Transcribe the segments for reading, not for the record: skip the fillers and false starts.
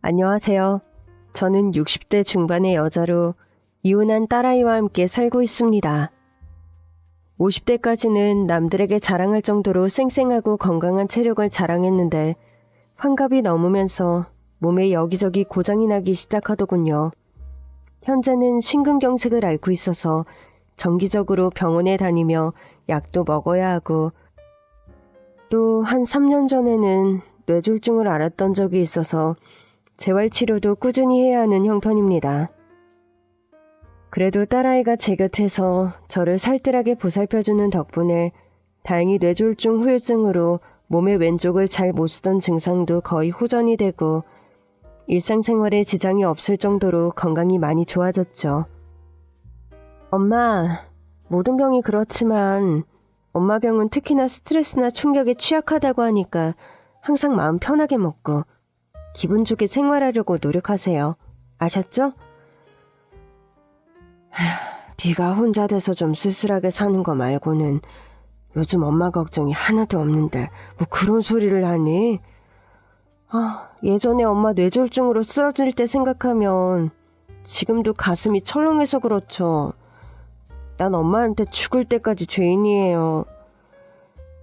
안녕하세요. 저는 60대 중반의 여자로 이혼한 딸아이와 함께 살고 있습니다. 50대까지는 남들에게 자랑할 정도로 쌩쌩하고 건강한 체력을 자랑했는데 환갑이 넘으면서 몸에 여기저기 고장이 나기 시작하더군요. 현재는 심근경색을 앓고 있어서 정기적으로 병원에 다니며 약도 먹어야 하고, 또 한 3년 전에는 뇌졸중을 앓았던 적이 있어서 재활치료도 꾸준히 해야 하는 형편입니다. 그래도 딸아이가 제 곁에서 저를 살뜰하게 보살펴주는 덕분에 다행히 뇌졸중 후유증으로 몸의 왼쪽을 잘 못 쓰던 증상도 거의 호전이 되고 일상생활에 지장이 없을 정도로 건강이 많이 좋아졌죠. 엄마, 모든 병이 그렇지만 엄마 병은 특히나 스트레스나 충격에 취약하다고 하니까 항상 마음 편하게 먹고 기분 좋게 생활하려고 노력하세요. 아셨죠? 네가 혼자 돼서 좀 쓸쓸하게 사는 거 말고는 요즘 엄마 걱정이 하나도 없는데 뭐 그런 소리를 하니? 예전에 엄마 뇌졸중으로 쓰러질 때 생각하면 지금도 가슴이 철렁해서 그렇죠. 난 엄마한테 죽을 때까지 죄인이에요.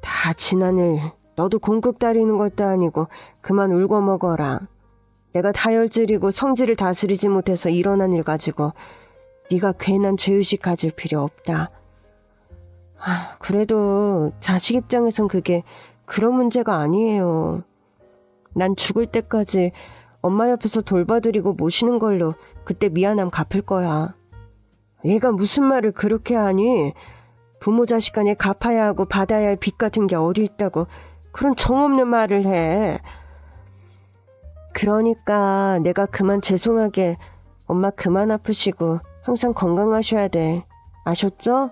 다 지난 일, 너도 공국 다리는 것도 아니고 그만 울고 먹어라. 내가 다혈질이고 성질을 다스리지 못해서 일어난 일 가지고 네가 괜한 죄의식 가질 필요 없다. 그래도 자식 입장에선 그게 그런 문제가 아니에요. 난 죽을 때까지 엄마 옆에서 돌봐드리고 모시는 걸로 그때 미안함 갚을 거야. 얘가 무슨 말을 그렇게 하니? 부모 자식 간에 갚아야 하고 받아야 할 빚 같은 게 어디 있다고 그런 정없는 말을 해. 그러니까 내가 그만 죄송하게 엄마 그만 아프시고 항상 건강하셔야 돼. 아셨죠?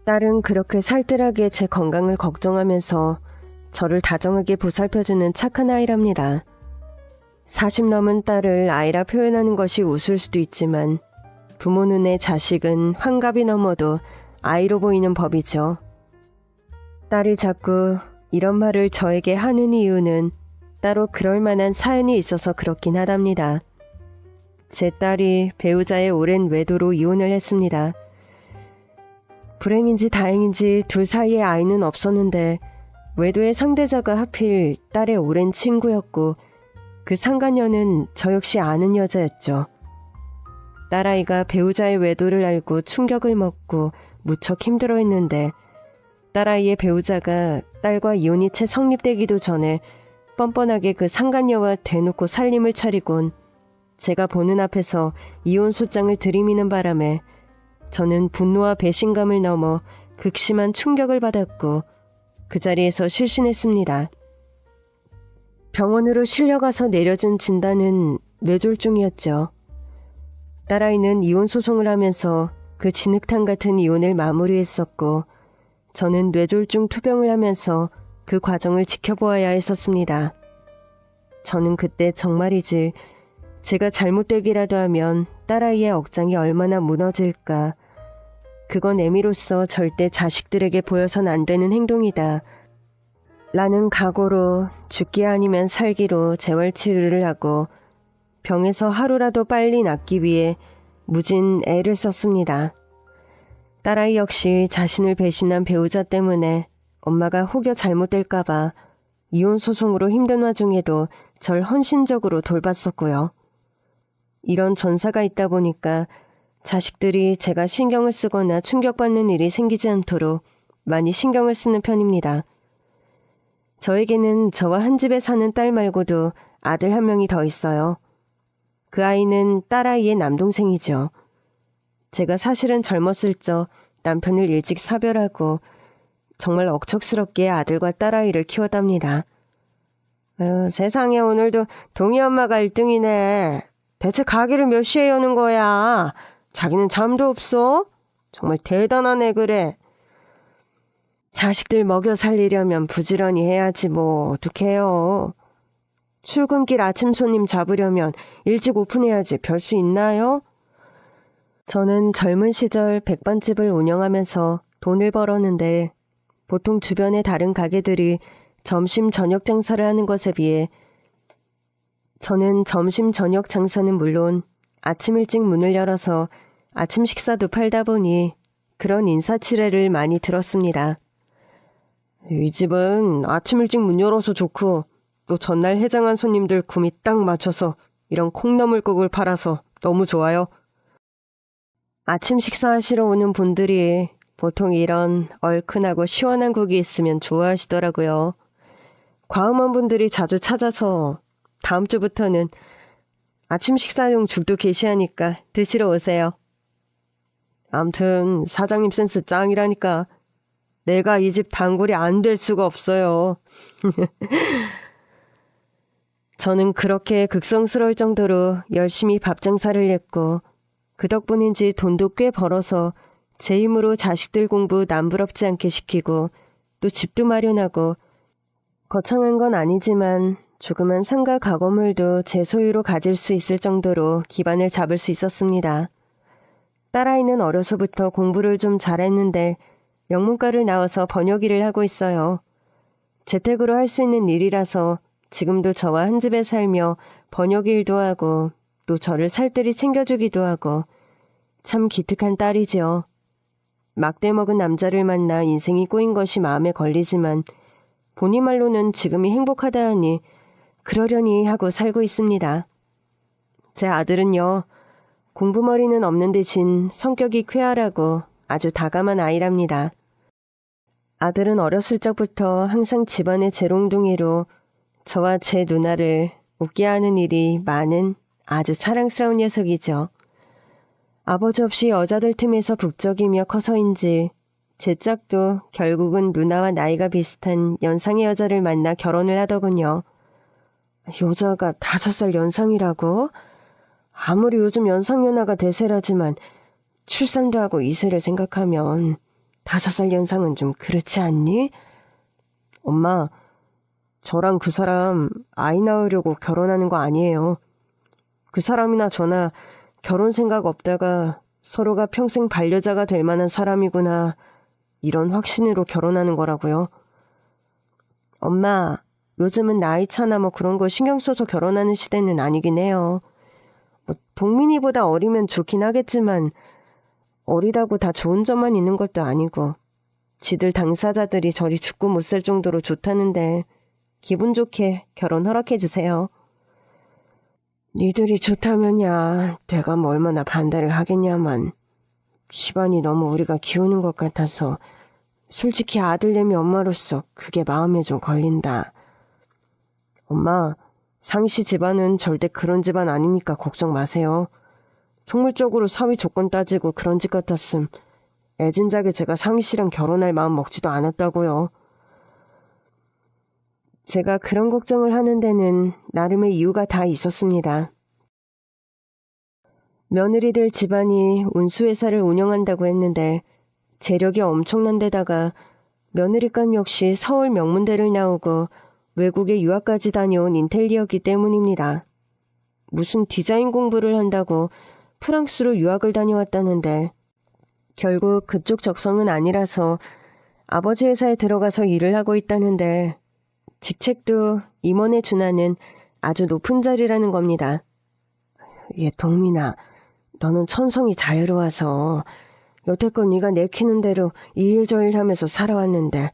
딸은 그렇게 살뜰하게 제 건강을 걱정하면서 저를 다정하게 보살펴주는 착한 아이랍니다. 40 넘은 딸을 아이라 표현하는 것이 우스울 수도 있지만 부모 눈에 자식은 환갑이 넘어도 아이로 보이는 법이죠. 딸이 자꾸 이런 말을 저에게 하는 이유는 따로 그럴 만한 사연이 있어서 그렇긴 하답니다. 제 딸이 배우자의 오랜 외도로 이혼을 했습니다. 불행인지 다행인지 둘 사이에 아이는 없었는데 외도의 상대자가 하필 딸의 오랜 친구였고 그 상간녀는 저 역시 아는 여자였죠. 딸아이가 배우자의 외도를 알고 충격을 먹고 무척 힘들어했는데 딸아이의 배우자가 딸과 이혼이 채 성립되기도 전에 뻔뻔하게 그 상간녀와 대놓고 살림을 차리곤 제가 보는 앞에서 이혼 소장을 들이미는 바람에 저는 분노와 배신감을 넘어 극심한 충격을 받았고 그 자리에서 실신했습니다. 병원으로 실려가서 내려진 진단은 뇌졸중이었죠. 딸아이는 이혼 소송을 하면서 그 진흙탕 같은 이혼을 마무리했었고 저는 뇌졸중 투병을 하면서 그 과정을 지켜보아야 했었습니다. 저는 그때 정말이지 제가 잘못되기라도 하면 딸아이의 억장이 얼마나 무너질까. 그건 애미로서 절대 자식들에게 보여선 안 되는 행동이다. 라는 각오로 죽기 아니면 살기로 재활치료를 하고 병에서 하루라도 빨리 낫기 위해 무진 애를 썼습니다. 딸아이 역시 자신을 배신한 배우자 때문에 엄마가 혹여 잘못될까봐 이혼 소송으로 힘든 와중에도 절 헌신적으로 돌봤었고요. 이런 전사가 있다 보니까 자식들이 제가 신경을 쓰거나 충격받는 일이 생기지 않도록 많이 신경을 쓰는 편입니다. 저에게는 저와 한 집에 사는 딸 말고도 아들 한 명이 더 있어요. 그 아이는 딸아이의 남동생이죠. 제가 사실은 젊었을 적 남편을 일찍 사별하고 정말 억척스럽게 아들과 딸아이를 키웠답니다. 세상에 오늘도 동희 엄마가 1등이네. 대체 가게를 몇 시에 여는 거야? 자기는 잠도 없어? 정말 대단하네 그래. 자식들 먹여 살리려면 부지런히 해야지 뭐 어떡해요. 출근길 아침 손님 잡으려면 일찍 오픈해야지 별 수 있나요? 저는 젊은 시절 백반집을 운영하면서 돈을 벌었는데 보통 주변의 다른 가게들이 점심 저녁 장사를 하는 것에 비해 저는 점심 저녁 장사는 물론 아침 일찍 문을 열어서 아침 식사도 팔다 보니 그런 인사치레를 많이 들었습니다. 이 집은 아침 일찍 문 열어서 좋고 또 전날 해장한 손님들 구미 딱 맞춰서 이런 콩나물국을 팔아서 너무 좋아요. 아침 식사하시러 오는 분들이 보통 이런 얼큰하고 시원한 국이 있으면 좋아하시더라고요. 과음한 분들이 자주 찾아서 다음 주부터는 아침 식사용 죽도 게시하니까 드시러 오세요. 암튼 사장님 센스 짱이라니까. 내가 이 집 단골이 안 될 수가 없어요. 저는 그렇게 극성스러울 정도로 열심히 밥 장사를 했고 그 덕분인지 돈도 꽤 벌어서 제 힘으로 자식들 공부 남부럽지 않게 시키고 또 집도 마련하고 거창한 건 아니지만 조그만 상가 가건물도 제 소유로 가질 수 있을 정도로 기반을 잡을 수 있었습니다. 딸아이는 어려서부터 공부를 좀 잘했는데 영문과를 나와서 번역 일을 하고 있어요. 재택으로 할 수 있는 일이라서 지금도 저와 한 집에 살며 번역 일도 하고 또 저를 살뜰히 챙겨주기도 하고 참 기특한 딸이지요. 막대 먹은 남자를 만나 인생이 꼬인 것이 마음에 걸리지만 본인 말로는 지금이 행복하다 하니 그러려니 하고 살고 있습니다. 제 아들은요. 공부머리는 없는 대신 성격이 쾌활하고 아주 다감한 아이랍니다. 아들은 어렸을 적부터 항상 집안의 재롱둥이로 저와 제 누나를 웃게 하는 일이 많은 아주 사랑스러운 녀석이죠. 아버지 없이 여자들 틈에서 북적이며 커서인지 제 짝도 결국은 누나와 나이가 비슷한 연상의 여자를 만나 결혼을 하더군요. 여자가 5살 연상이라고? 아무리 요즘 연상연하가 대세라지만 출산도 하고 이세를 생각하면 5살 연상은 좀 그렇지 않니? 엄마, 저랑 그 사람 아이 낳으려고 결혼하는 거 아니에요. 그 사람이나 저나 결혼 생각 없다가 서로가 평생 반려자가 될 만한 사람이구나 이런 확신으로 결혼하는 거라고요. 엄마, 요즘은 나이 차나 뭐 그런 거 신경 써서 결혼하는 시대는 아니긴 해요. 뭐 동민이보다 어리면 좋긴 하겠지만 어리다고 다 좋은 점만 있는 것도 아니고 지들 당사자들이 저리 죽고 못 살 정도로 좋다는데 기분 좋게 결혼 허락해주세요. 니들이 좋다면야 내가 뭐 얼마나 반대를 하겠냐만 집안이 너무 우리가 기우는 것 같아서 솔직히 아들내미 엄마로서 그게 마음에 좀 걸린다. 엄마, 상씨 집안은 절대 그런 집안 아니니까 걱정 마세요. 속물적으로 사위 조건 따지고 그런 집 같았음 애진작에 제가 상씨랑 결혼할 마음 먹지도 않았다고요. 제가 그런 걱정을 하는 데는 나름의 이유가 다 있었습니다. 며느리들 집안이 운수회사를 운영한다고 했는데 재력이 엄청난 데다가 며느리감 역시 서울 명문대를 나오고 외국에 유학까지 다녀온 인텔리어기 때문입니다. 무슨 디자인 공부를 한다고 프랑스로 유학을 다녀왔다는데 결국 그쪽 적성은 아니라서 아버지 회사에 들어가서 일을 하고 있다는데 직책도 임원에 준하는 아주 높은 자리라는 겁니다. 얘 동민아, 너는 천성이 자유로워서 여태껏 네가 내키는 대로 이 일 저 일 하면서 살아왔는데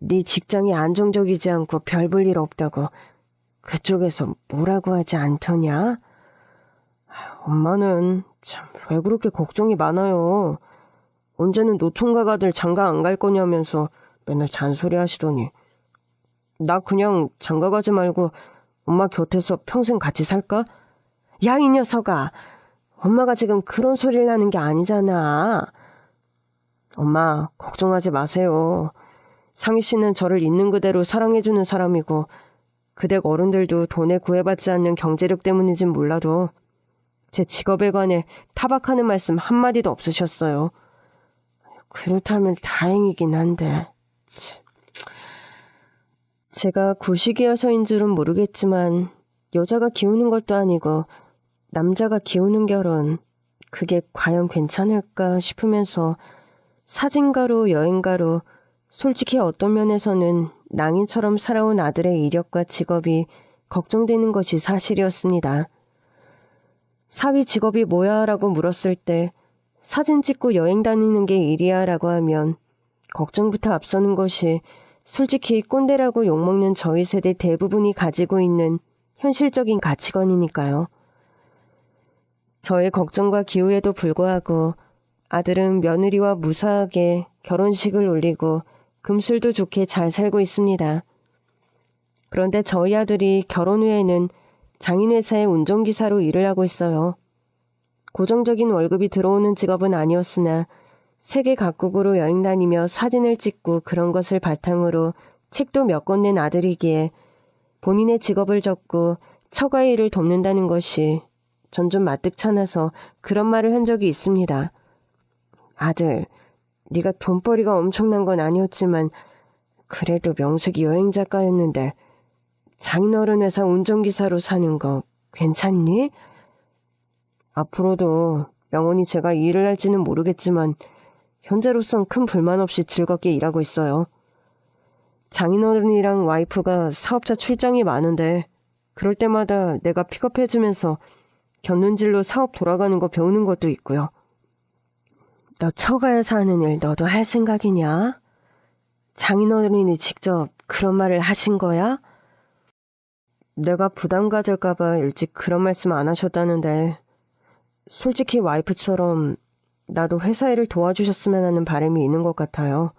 네 직장이 안정적이지 않고 별 볼 일 없다고 그쪽에서 뭐라고 하지 않더냐? 엄마는 참 왜 그렇게 걱정이 많아요. 언제는 노총각 아들 장가 안 갈 거냐면서 맨날 잔소리 하시더니 나 그냥 장가 가지 말고 엄마 곁에서 평생 같이 살까? 야, 이 녀석아. 엄마가 지금 그런 소리를 하는 게 아니잖아. 엄마, 걱정하지 마세요. 상희 씨는 저를 있는 그대로 사랑해주는 사람이고 그댁 어른들도 돈에 구애받지 않는 경제력 때문인진 몰라도 제 직업에 관해 타박하는 말씀 한마디도 없으셨어요. 그렇다면 다행이긴 한데 참. 제가 구식이어서인 줄은 모르겠지만 여자가 기우는 것도 아니고 남자가 기우는 결혼 그게 과연 괜찮을까 싶으면서 사진가로 여행가로 솔직히 어떤 면에서는 낭인처럼 살아온 아들의 이력과 직업이 걱정되는 것이 사실이었습니다. 사위 직업이 뭐야? 라고 물었을 때 사진 찍고 여행 다니는 게 일이야 라고 하면 걱정부터 앞서는 것이 솔직히 꼰대라고 욕먹는 저희 세대 대부분이 가지고 있는 현실적인 가치관이니까요. 저의 걱정과 기우에도 불구하고 아들은 며느리와 무사하게 결혼식을 올리고 금술도 좋게 잘 살고 있습니다. 그런데 저희 아들이 결혼 후에는 장인회사의 운전기사로 일을 하고 있어요. 고정적인 월급이 들어오는 직업은 아니었으나 세계 각국으로 여행 다니며 사진을 찍고 그런 것을 바탕으로 책도 몇 권 낸 아들이기에 본인의 직업을 접고 처가의 일을 돕는다는 것이 전 좀 마뜩찮아서 그런 말을 한 적이 있습니다. 아들, 네가 돈벌이가 엄청난 건 아니었지만 그래도 명색이 여행작가였는데 장인어른 회사 운전기사로 사는 거 괜찮니? 앞으로도 영원히 제가 일을 할지는 모르겠지만 현재로선 큰 불만 없이 즐겁게 일하고 있어요. 장인어른이랑 와이프가 사업자 출장이 많은데 그럴 때마다 내가 픽업해주면서 견눈질로 사업 돌아가는 거 배우는 것도 있고요. 너 처가에서 하는 일 너도 할 생각이냐? 장인어른이 직접 그런 말을 하신 거야? 내가 부담 가질까봐 일찍 그런 말씀 안 하셨다는데 솔직히 와이프처럼 나도 회사 일을 도와주셨으면 하는 바람이 있는 것 같아요.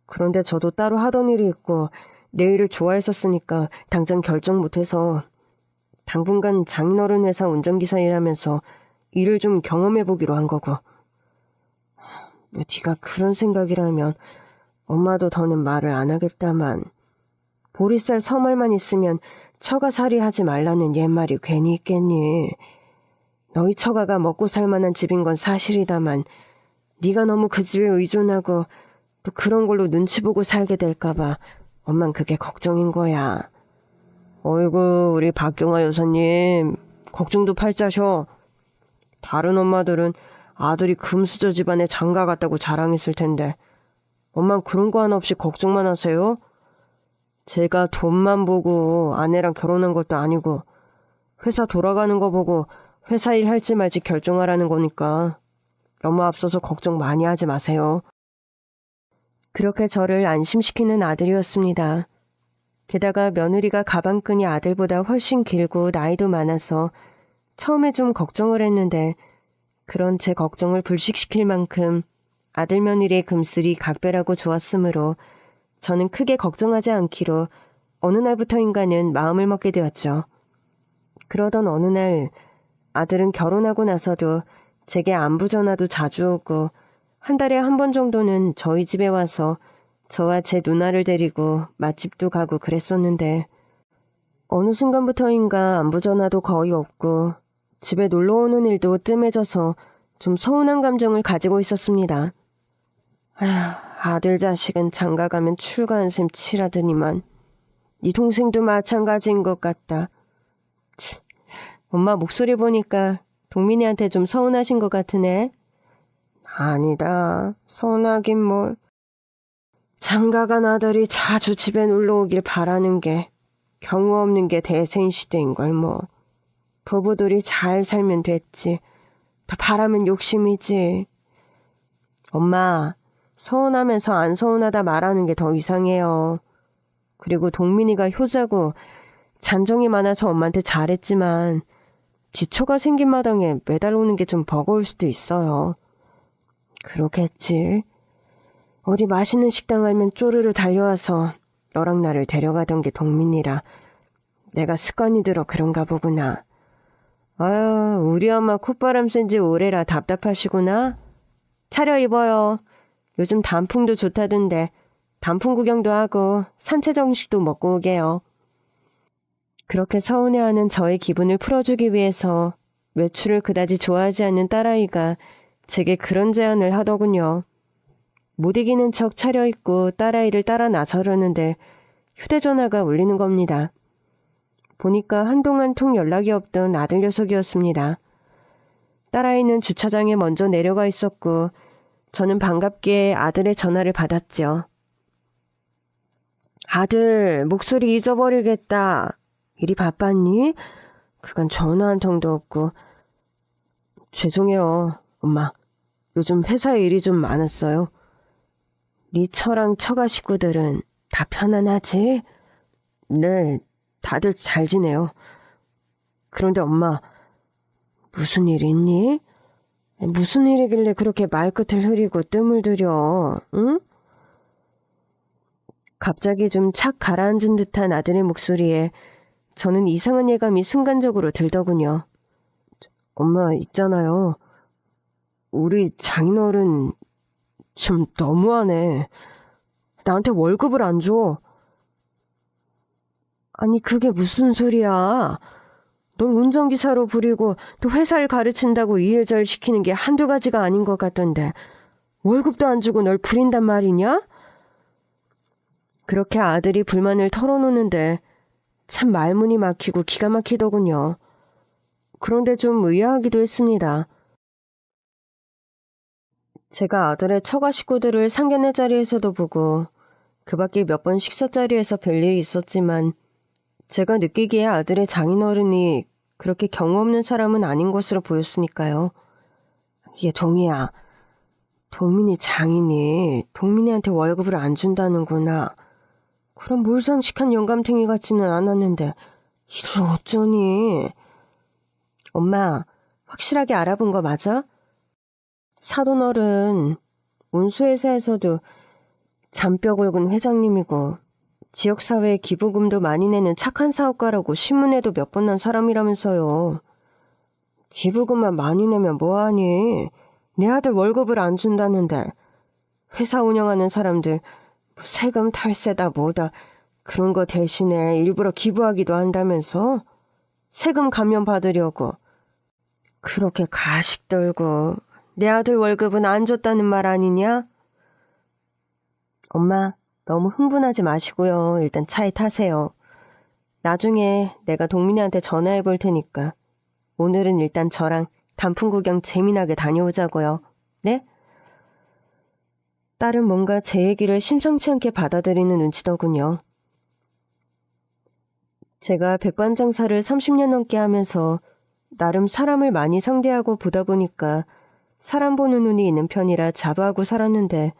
그런데 저도 따로 하던 일이 있고 내 일을 좋아했었으니까 당장 결정 못해서 당분간 장인어른 회사 운전기사 일하면서 일을 좀 경험해보기로 한 거고. 네가 그런 생각이라면 엄마도 더는 말을 안 하겠다만 보리쌀 서말만 있으면 처가살이 하지 말라는 옛말이 괜히 있겠니. 너희 처가가 먹고 살만한 집인 건 사실이다만 네가 너무 그 집에 의존하고 또 그런 걸로 눈치 보고 살게 될까봐 엄만 그게 걱정인 거야. 어이구 우리 박경아 여사님 걱정도 팔자셔. 다른 엄마들은 아들이 금수저 집안에 장가 갔다고 자랑했을 텐데 엄만 그런 거 하나 없이 걱정만 하세요? 제가 돈만 보고 아내랑 결혼한 것도 아니고 회사 돌아가는 거 보고 회사 일 할지 말지 결정하라는 거니까 너무 앞서서 걱정 많이 하지 마세요. 그렇게 저를 안심시키는 아들이었습니다. 게다가 며느리가 가방끈이 아들보다 훨씬 길고 나이도 많아서 처음에 좀 걱정을 했는데 그런 제 걱정을 불식시킬 만큼 아들 며느리의 금슬이 각별하고 좋았으므로 저는 크게 걱정하지 않기로 어느 날부터인가는 마음을 먹게 되었죠. 그러던 어느 날 아들은 결혼하고 나서도 제게 안부 전화도 자주 오고 한 달에 한 번 정도는 저희 집에 와서 저와 제 누나를 데리고 맛집도 가고 그랬었는데 어느 순간부터인가 안부 전화도 거의 없고 집에 놀러 오는 일도 뜸해져서 좀 서운한 감정을 가지고 있었습니다. 아들 자식은 장가 가면 출가한 셈 치라더니만 네 동생도 마찬가지인 것 같다. 치, 엄마 목소리 보니까 동민이한테 좀 서운하신 것 같으네. 아니다. 서운하긴 뭘. 장가간 아들이 자주 집에 놀러 오길 바라는 게 경우 없는 게 대세인 시대인걸 뭐. 부부들이 잘 살면 됐지. 다 바라면 욕심이지. 엄마, 서운하면서 안 서운하다 말하는 게 더 이상해요. 그리고 동민이가 효자고 잔정이 많아서 엄마한테 잘했지만 지초가 생긴 마당에 매달 오는 게 좀 버거울 수도 있어요. 그러겠지. 어디 맛있는 식당 알면 쪼르르 달려와서 너랑 나를 데려가던 게 동민이라 내가 습관이 들어 그런가 보구나. 아유, 우리 엄마 콧바람 센 지 오래라 답답하시구나. 차려입어요. 요즘 단풍도 좋다던데 단풍 구경도 하고 산채 정식도 먹고 오게요. 그렇게 서운해하는 저의 기분을 풀어주기 위해서 외출을 그다지 좋아하지 않는 딸아이가 제게 그런 제안을 하더군요. 못 이기는 척 차려입고 딸아이를 따라 나서려는데 휴대전화가 울리는 겁니다. 보니까 한동안 통 연락이 없던 아들 녀석이었습니다. 딸아이는 주차장에 먼저 내려가 있었고 저는 반갑게 아들의 전화를 받았죠. 아들, 목소리 잊어버리겠다. 일이 바빴니? 그간 전화 한 통도 없고. 죄송해요, 엄마. 요즘 회사에 일이 좀 많았어요. 네 처랑 처가 식구들은 다 편안하지? 네, 다들 잘 지내요. 그런데 엄마, 무슨 일 있니? 무슨 일이길래 그렇게 말끝을 흐리고 뜸을 들여, 응? 갑자기 좀 착 가라앉은 듯한 아들의 목소리에 저는 이상한 예감이 순간적으로 들더군요. 엄마, 있잖아요. 우리 장인어른 좀 너무하네. 나한테 월급을 안 줘. 아니, 그게 무슨 소리야. 널 운전기사로 부리고 또 회사를 가르친다고 이 일 저 일 시키는 게 한두 가지가 아닌 것 같던데 월급도 안 주고 널 부린단 말이냐? 그렇게 아들이 불만을 털어놓는데 참 말문이 막히고 기가 막히더군요. 그런데 좀 의아하기도 했습니다. 제가 아들의 처가 식구들을 상견례 자리에서도 보고 그 밖에 몇 번 식사 자리에서 별일이 있었지만 제가 느끼기에 아들의 장인어른이 그렇게 경우 없는 사람은 아닌 것으로 보였으니까요. 얘 동희야, 동민이 장인이 동민이한테 월급을 안 준다는구나. 그럼 몰상식한 영감탱이 같지는 않았는데 이를 어쩌니? 엄마, 확실하게 알아본 거 맞아? 사돈어른 운수회사에서도 잔뼈 굵은 회장님이고 지역사회에 기부금도 많이 내는 착한 사업가라고 신문에도 몇 번 난 사람이라면서요. 기부금만 많이 내면 뭐하니? 내 아들 월급을 안 준다는데 회사 운영하는 사람들 뭐 세금 탈세다 뭐다 그런 거 대신에 일부러 기부하기도 한다면서 세금 감면 받으려고 그렇게 가식 떨고 내 아들 월급은 안 줬다는 말 아니냐? 엄마, 너무 흥분하지 마시고요. 일단 차에 타세요. 나중에 내가 동민이한테 전화해 볼 테니까 오늘은 일단 저랑 단풍 구경 재미나게 다녀오자고요. 네? 딸은 뭔가 제 얘기를 심상치 않게 받아들이는 눈치더군요. 제가 백반장사를 30년 넘게 하면서 나름 사람을 많이 상대하고 보다 보니까 사람 보는 눈이 있는 편이라 자부하고 살았는데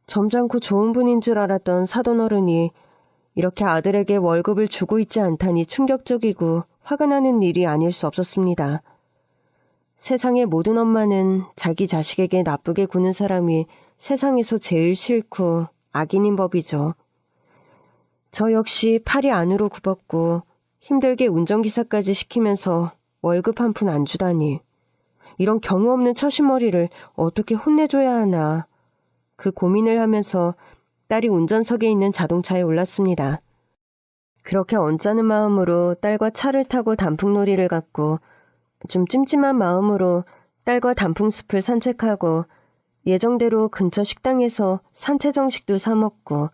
점잖고 좋은 분인 줄 알았던 사돈어른이 이렇게 아들에게 월급을 주고 있지 않다니 충격적이고 화가 나는 일이 아닐 수 없었습니다. 세상의 모든 엄마는 자기 자식에게 나쁘게 구는 사람이 세상에서 제일 싫고 악인인 법이죠. 저 역시 팔이 안으로 굽었고 힘들게 운전기사까지 시키면서 월급 한 푼 안 주다니. 이런 경우 없는 처신머리를 어떻게 혼내줘야 하나. 그 고민을 하면서 딸이 운전석에 있는 자동차에 올랐습니다. 그렇게 언짢은 마음으로 딸과 차를 타고 단풍놀이를 갔고 좀 찜찜한 마음으로 딸과 단풍숲을 산책하고 예정대로 근처 식당에서 산채 정식도 사 먹고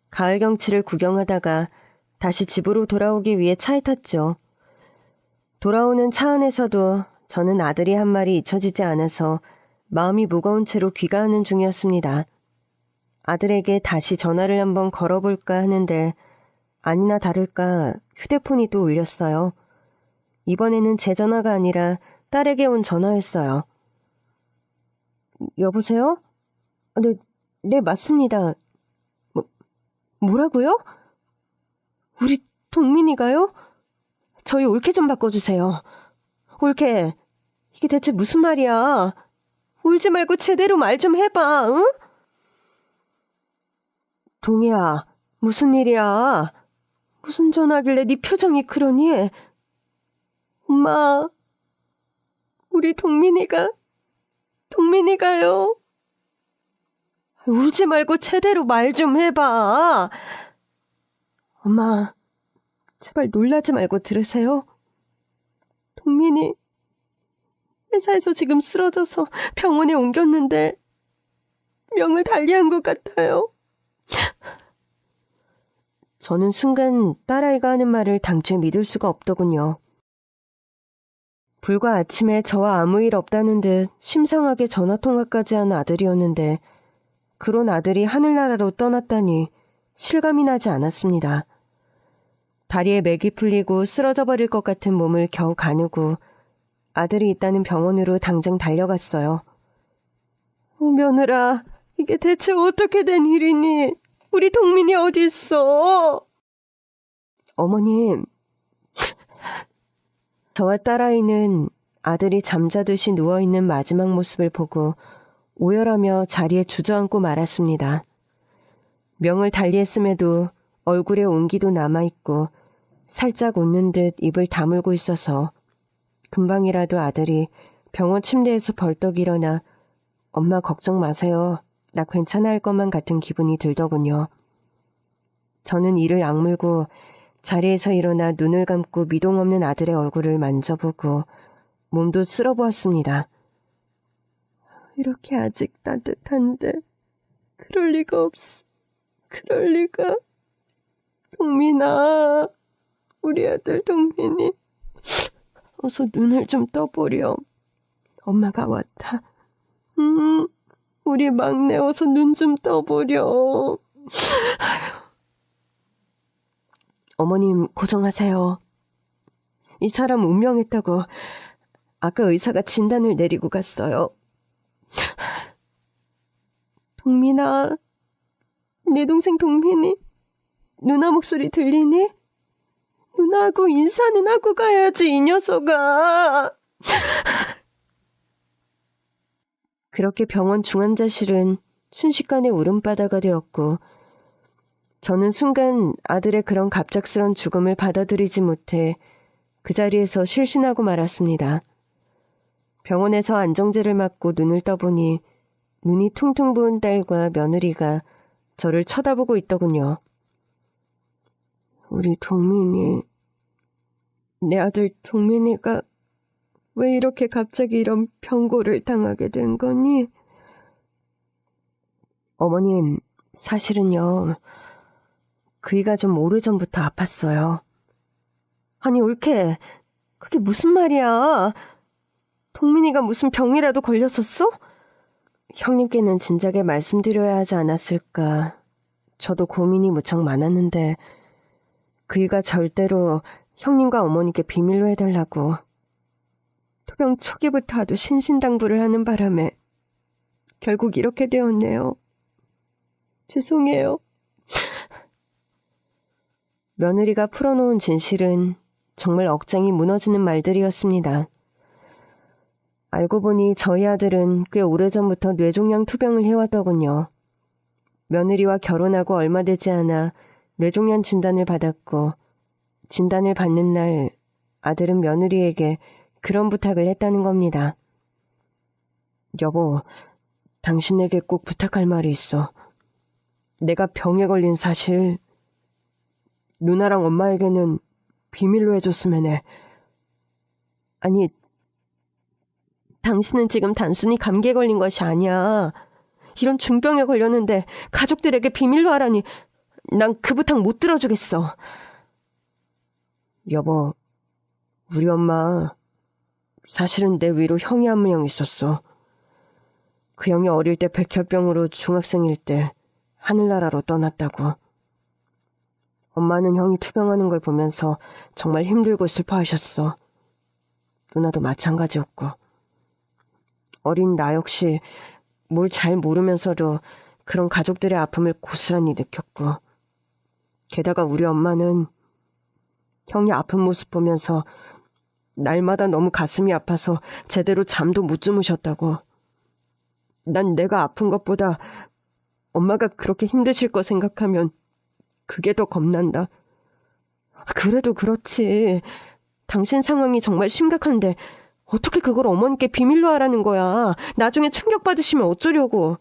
가을 경치를 구경하다가 다시 집으로 돌아오기 위해 차에 탔죠. 돌아오는 차 안에서도 저는 아들이 한 말이 잊혀지지 않아서 마음이 무거운 채로 귀가하는 중이었습니다. 아들에게 다시 전화를 한번 걸어볼까 하는데 아니나 다를까 휴대폰이 또 울렸어요. 이번에는 제 전화가 아니라 딸에게 온 전화였어요. 여보세요? 네, 맞습니다. 뭐라고요? 우리 동민이가요? 저희 올케 좀 바꿔주세요. 올케, 이게 대체 무슨 말이야? 울지 말고 제대로 말 좀 해봐, 응? 동희야, 무슨 일이야? 무슨 전화길래 네 표정이 그러니? 엄마, 우리 동민이가요. 울지 말고 제대로 말 좀 해봐. 엄마, 제발 놀라지 말고 들으세요. 동민이 회사에서 지금 쓰러져서 병원에 옮겼는데 명을 달리한 것 같아요. 저는 순간 딸아이가 하는 말을 당최 믿을 수가 없더군요. 불과 아침에 저와 아무 일 없다는 듯 심상하게 전화통화까지 한 아들이었는데 그런 아들이 하늘나라로 떠났다니 실감이 나지 않았습니다. 다리에 맥이 풀리고 쓰러져 버릴 것 같은 몸을 겨우 가누고 아들이 있다는 병원으로 당장 달려갔어요. 며느라, 이게 대체 어떻게 된 일이니? 우리 동민이 어디 있어? 어머님, 저와 딸아이는 아들이 잠자듯이 누워있는 마지막 모습을 보고 오열하며 자리에 주저앉고 말았습니다. 명을 달리했음에도 얼굴에 온기도 남아있고 살짝 웃는 듯 입을 다물고 있어서 금방이라도 아들이 병원 침대에서 벌떡 일어나 엄마 걱정 마세요. 나 괜찮아 할 것만 같은 기분이 들더군요. 저는 이를 악물고 자리에서 일어나 눈을 감고 미동 없는 아들의 얼굴을 만져보고 몸도 쓸어보았습니다. 이렇게 아직 따뜻한데 그럴 리가 없어. 그럴 리가. 동민아, 우리 아들 동민이 어서 눈을 좀 떠보렴. 엄마가 왔다. 우리 막내 어서 눈 좀 떠보렴. 어머님 고정하세요. 이 사람 운명했다고 아까 의사가 진단을 내리고 갔어요. 동민아, 내 동생 동민이 누나 목소리 들리니? 누나하고 인사는 하고 가야지, 이 녀석아. 그렇게 병원 중환자실은 순식간에 울음바다가 되었고 저는 순간 아들의 그런 갑작스런 죽음을 받아들이지 못해 그 자리에서 실신하고 말았습니다. 병원에서 안정제를 맞고 눈을 떠보니 눈이 퉁퉁 부은 딸과 며느리가 저를 쳐다보고 있더군요. 우리 동민이, 내 아들 동민이가 왜 이렇게 갑자기 이런 병고를 당하게 된 거니? 어머님, 사실은요, 그이가 좀 오래전부터 아팠어요. 아니, 올케, 그게 무슨 말이야? 동민이가 무슨 병이라도 걸렸었어? 형님께는 진작에 말씀드려야 하지 않았을까. 저도 고민이 무척 많았는데 그이가 절대로 형님과 어머니께 비밀로 해달라고 토병 초기부터 아주 신신당부를 하는 바람에 결국 이렇게 되었네요. 죄송해요. 며느리가 풀어놓은 진실은 정말 억장이 무너지는 말들이었습니다. 알고 보니 저희 아들은 꽤 오래전부터 뇌종양 투병을 해왔더군요. 며느리와 결혼하고 얼마 되지 않아 뇌종양 진단을 받았고 진단을 받는 날 아들은 며느리에게 그런 부탁을 했다는 겁니다. 여보, 당신에게 꼭 부탁할 말이 있어. 내가 병에 걸린 사실 누나랑 엄마에게는 비밀로 해줬으면 해. 아니, 당신은 지금 단순히 감기에 걸린 것이 아니야. 이런 중병에 걸렸는데 가족들에게 비밀로 하라니 난 그 부탁 못 들어주겠어. 여보, 우리 엄마 사실은 내 위로 형이 한 명 있었어. 그 형이 어릴 때 백혈병으로 중학생일 때 하늘나라로 떠났다고. 엄마는 형이 투병하는 걸 보면서 정말 힘들고 슬퍼하셨어. 누나도 마찬가지였고. 어린 나 역시 뭘 잘 모르면서도 그런 가족들의 아픔을 고스란히 느꼈고 게다가 우리 엄마는 형이 아픈 모습 보면서 날마다 너무 가슴이 아파서 제대로 잠도 못 주무셨다고. 난 내가 아픈 것보다 엄마가 그렇게 힘드실 거 생각하면 그게 더 겁난다. 그래도 그렇지. 당신 상황이 정말 심각한데 어떻게 그걸 어머니께 비밀로 하라는 거야. 나중에 충격받으시면 어쩌려고.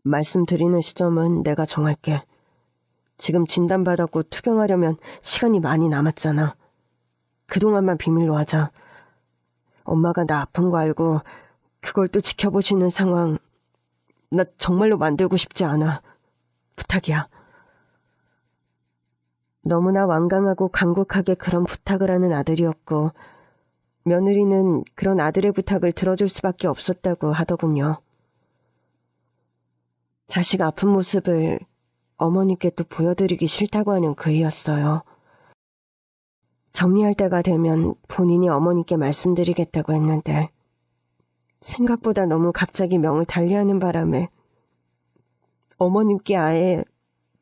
말씀드리는 시점은 내가 정할게. 지금 진단받았고 투병하려면 시간이 많이 남았잖아. 그동안만 비밀로 하자. 엄마가 나 아픈 거 알고 그걸 또 지켜보시는 상황 나 정말로 만들고 싶지 않아. 부탁이야. 너무나 완강하고 간곡하게 그런 부탁을 하는 아들이었고 며느리는 그런 아들의 부탁을 들어줄 수밖에 없었다고 하더군요. 자식 아픈 모습을 어머니께 또 보여드리기 싫다고 하는 그이였어요. 정리할 때가 되면 본인이 어머니께 말씀드리겠다고 했는데 생각보다 너무 갑자기 명을 달리하는 바람에 어머님께 아예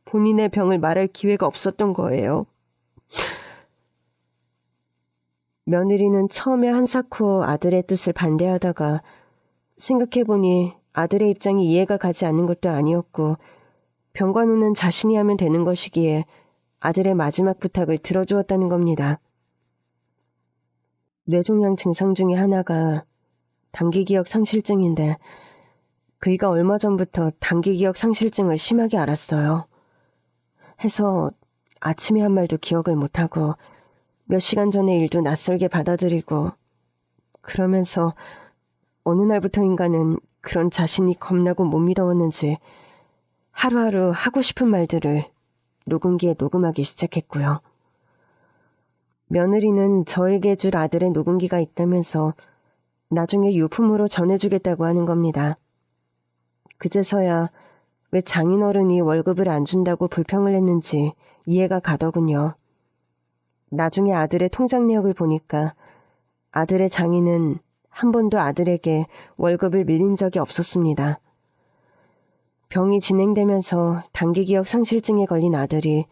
본인의 병을 말할 기회가 없었던 거예요. 며느리는 처음에 한사코 아들의 뜻을 반대하다가 생각해보니 아들의 입장이 이해가 가지 않는 것도 아니었고 병관우는 자신이 하면 되는 것이기에 아들의 마지막 부탁을 들어주었다는 겁니다. 뇌종양 증상 중에 하나가 단기기억 상실증인데 그이가 얼마 전부터 단기기억 상실증을 심하게 앓았어요. 해서 아침에 한 말도 기억을 못하고 몇 시간 전의 일도 낯설게 받아들이고 그러면서 어느 날부터인가는 그런 자신이 겁나고 못 믿어왔는지 하루하루 하고 싶은 말들을 녹음기에 녹음하기 시작했고요. 며느리는 저에게 줄 아들의 녹음기가 있다면서 나중에 유품으로 전해주겠다고 하는 겁니다. 그제서야 왜 장인어른이 월급을 안 준다고 불평을 했는지 이해가 가더군요. 나중에 아들의 통장 내역을 보니까 아들의 장인은 한 번도 아들에게 월급을 밀린 적이 없었습니다. 병이 진행되면서 단기기억 상실증에 걸린 아들이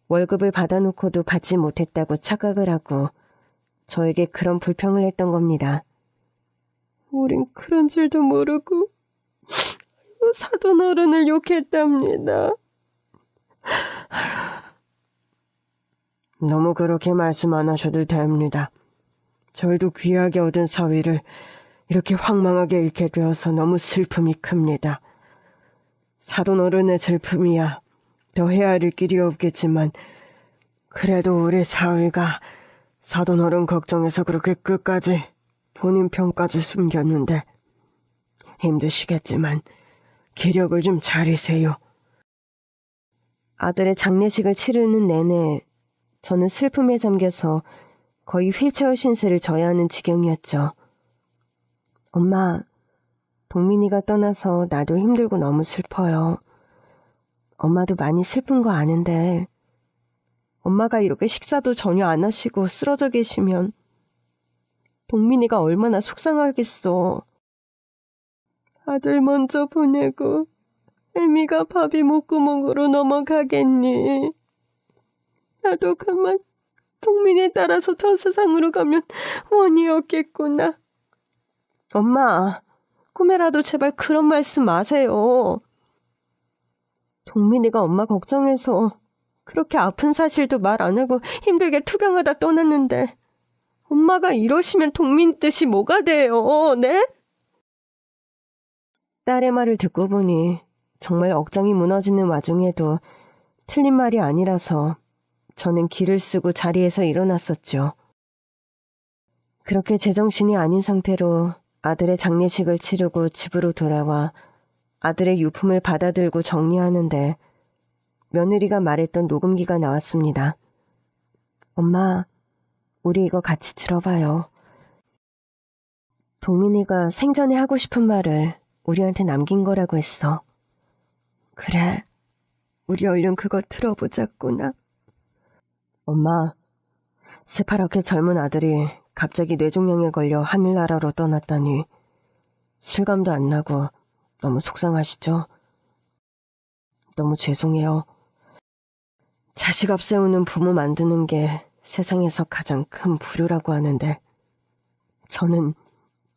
월급을 받아놓고도 받지 못했다고 착각을 하고 저에게 그런 불평을 했던 겁니다. 우린 그런 줄도 모르고 사돈 어른을 욕했답니다. 너무 그렇게 말씀 안 하셔도 됩니다. 저희도 귀하게 얻은 사위를 이렇게 황망하게 잃게 되어서 너무 슬픔이 큽니다. 사돈 어른의 슬픔이야 더 헤아릴 길이 없겠지만 그래도 우리 사위가 사돈 어른 걱정해서 그렇게 끝까지 본인 편까지 숨겼는데 힘드시겠지만 기력을 좀 차리세요. 아들의 장례식을 치르는 내내 저는 슬픔에 잠겨서 거의 휠체어 신세를 져야 하는 지경이었죠. 엄마, 동민이가 떠나서 나도 힘들고 너무 슬퍼요. 엄마도 많이 슬픈 거 아는데 엄마가 이렇게 식사도 전혀 안 하시고 쓰러져 계시면 동민이가 얼마나 속상하겠어. 아들 먼저 보내고 애미가 밥이 목구멍으로 넘어가겠니? 나도 그만 동민이 따라서 저 세상으로 가면 원이 없겠구나. 엄마, 꿈에라도 제발 그런 말씀 마세요. 동민이가 엄마 걱정해서 그렇게 아픈 사실도 말 안 하고 힘들게 투병하다 떠났는데 엄마가 이러시면 동민 뜻이 뭐가 돼요, 네? 딸의 말을 듣고 보니 정말 억장이 무너지는 와중에도 틀린 말이 아니라서 저는 기를 쓰고 자리에서 일어났었죠. 그렇게 제정신이 아닌 상태로 아들의 장례식을 치르고 집으로 돌아와 아들의 유품을 받아들고 정리하는데 며느리가 말했던 녹음기가 나왔습니다. 엄마, 우리 이거 같이 들어봐요. 동민이가 생전에 하고 싶은 말을 우리한테 남긴 거라고 했어. 그래, 우리 얼른 그거 들어보자꾸나. 엄마, 새파랗게 젊은 아들이 갑자기 뇌종양에 걸려 하늘나라로 떠났다니 실감도 안 나고 너무 속상하시죠? 너무 죄송해요. 자식 앞세우는 부모 만드는 게 세상에서 가장 큰 불효라고 하는데 저는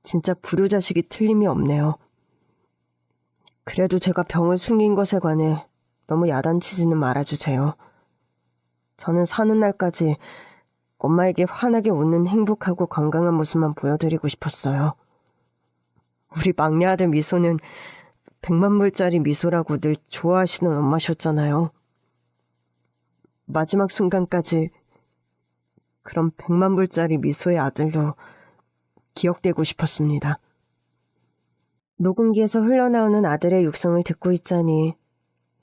진짜 불효자식이 틀림이 없네요. 그래도 제가 병을 숨긴 것에 관해 너무 야단치지는 말아주세요. 저는 사는 날까지 엄마에게 환하게 웃는 행복하고 건강한 모습만 보여드리고 싶었어요. 우리 막내 아들 미소는 100만 불짜리 미소라고 늘 좋아하시는 엄마셨잖아요. 마지막 순간까지 그런 100만 불짜리 미소의 아들로 기억되고 싶었습니다. 녹음기에서 흘러나오는 아들의 육성을 듣고 있자니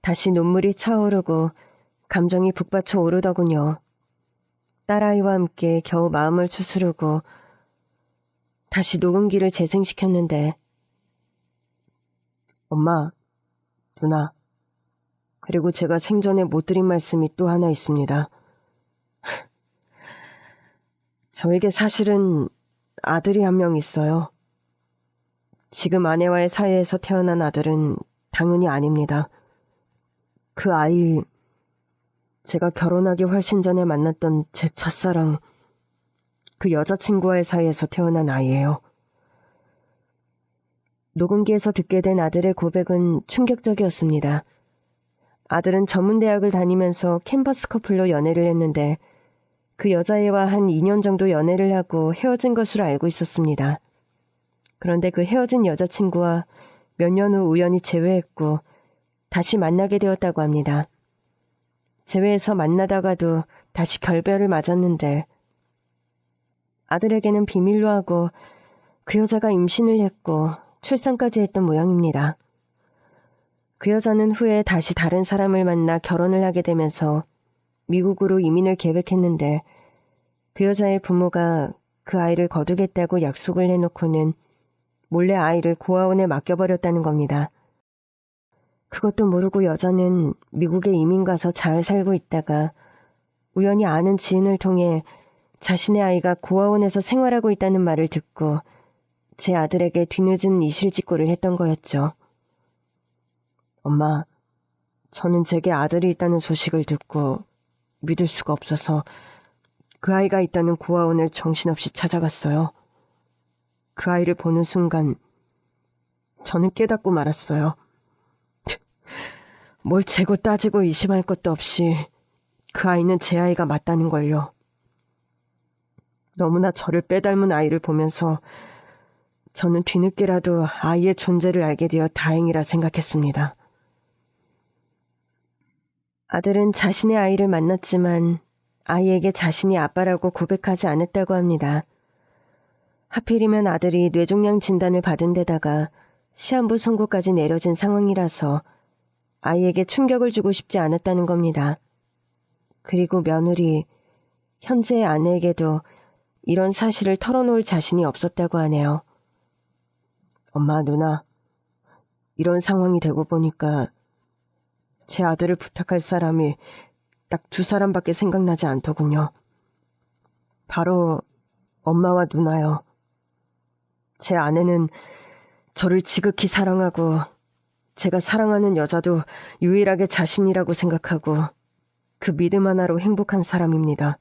다시 눈물이 차오르고 감정이 북받쳐 오르더군요. 딸아이와 함께 겨우 마음을 추스르고 다시 녹음기를 재생시켰는데 엄마, 누나, 그리고 제가 생전에 못 드린 말씀이 또 하나 있습니다. 저에게 사실은 아들이 한 명 있어요. 지금 아내와의 사이에서 태어난 아들은 당연히 아닙니다. 그 아이, 제가 결혼하기 훨씬 전에 만났던 제 첫사랑, 그 여자친구와의 사이에서 태어난 아이예요. 녹음기에서 듣게 된 아들의 고백은 충격적이었습니다. 아들은 전문대학을 다니면서 캠퍼스 커플로 연애를 했는데 그 여자애와 한 2년 정도 연애를 하고 헤어진 것으로 알고 있었습니다. 그런데 그 헤어진 여자친구와 몇 년 후 우연히 재회했고 다시 만나게 되었다고 합니다. 재회해서 만나다가도 다시 결별을 맞았는데 아들에게는 비밀로 하고 그 여자가 임신을 했고 출산까지 했던 모양입니다. 그 여자는 후에 다시 다른 사람을 만나 결혼을 하게 되면서 미국으로 이민을 계획했는데 그 여자의 부모가 그 아이를 거두겠다고 약속을 해놓고는 몰래 아이를 고아원에 맡겨버렸다는 겁니다. 그것도 모르고 여자는 미국에 이민 가서 잘 살고 있다가 우연히 아는 지인을 통해 자신의 아이가 고아원에서 생활하고 있다는 말을 듣고 제 아들에게 뒤늦은 이실직고를 했던 거였죠. 엄마, 저는 제게 아들이 있다는 소식을 듣고 믿을 수가 없어서 그 아이가 있다는 고아원을 정신없이 찾아갔어요. 그 아이를 보는 순간 저는 깨닫고 말았어요. 뭘 재고 따지고 의심할 것도 없이 그 아이는 제 아이가 맞다는 걸요. 너무나 저를 빼닮은 아이를 보면서 저는 뒤늦게라도 아이의 존재를 알게 되어 다행이라 생각했습니다. 아들은 자신의 아이를 만났지만 아이에게 자신이 아빠라고 고백하지 않았다고 합니다. 하필이면 아들이 뇌종양 진단을 받은 데다가 시한부 선고까지 내려진 상황이라서 아이에게 충격을 주고 싶지 않았다는 겁니다. 그리고 며느리, 현재의 아내에게도 이런 사실을 털어놓을 자신이 없었다고 하네요. 엄마, 누나, 이런 상황이 되고 보니까 제 아들을 부탁할 사람이 딱 2사람밖에 생각나지 않더군요. 바로 엄마와 누나요. 제 아내는 저를 지극히 사랑하고 제가 사랑하는 여자도 유일하게 자신이라고 생각하고 그 믿음 하나로 행복한 사람입니다.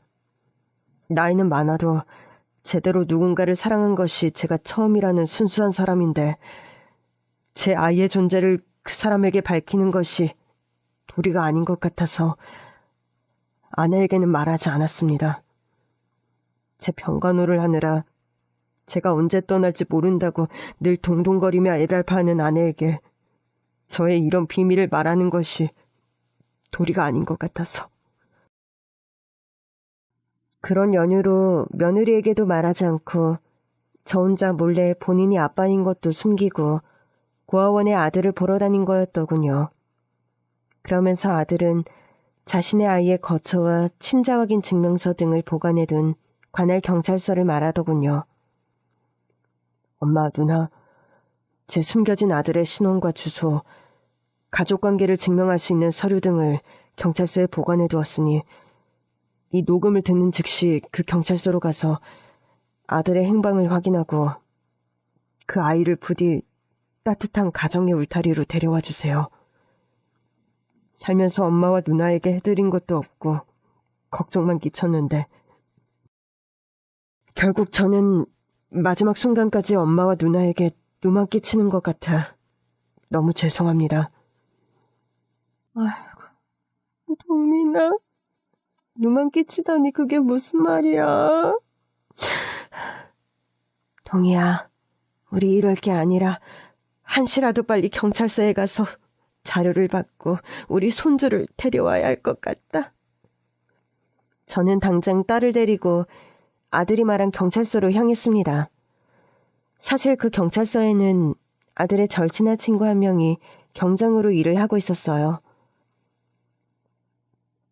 나이는 많아도 제대로 누군가를 사랑한 것이 제가 처음이라는 순수한 사람인데 제 아이의 존재를 그 사람에게 밝히는 것이 도리가 아닌 것 같아서 아내에게는 말하지 않았습니다. 제 병간호를 하느라 제가 언제 떠날지 모른다고 늘 동동거리며 애달파하는 아내에게 저의 이런 비밀을 말하는 것이 도리가 아닌 것 같아서. 그런 연유로 며느리에게도 말하지 않고 저 혼자 몰래 본인이 아빠인 것도 숨기고 고아원에 아들을 보러 다닌 거였더군요. 그러면서 아들은 자신의 아이의 거처와 친자 확인 증명서 등을 보관해둔 관할 경찰서를 말하더군요. 엄마, 누나, 제 숨겨진 아들의 신원과 주소, 가족관계를 증명할 수 있는 서류 등을 경찰서에 보관해두었으니 이 녹음을 듣는 즉시 그 경찰서로 가서 아들의 행방을 확인하고 그 아이를 부디 따뜻한 가정의 울타리로 데려와 주세요. 살면서 엄마와 누나에게 해드린 것도 없고 걱정만 끼쳤는데 결국 저는 마지막 순간까지 엄마와 누나에게 누만 끼치는 것 같아 너무 죄송합니다. 아이고, 동민아, 누만 끼치다니 그게 무슨 말이야? 동희야, 우리 이럴 게 아니라 한시라도 빨리 경찰서에 가서 자료를 받고 우리 손주를 데려와야 할 것 같다. 저는 당장 딸을 데리고 아들이 말한 경찰서로 향했습니다. 사실 그 경찰서에는 아들의 절친한 친구 한 명이 경장으로 일을 하고 있었어요.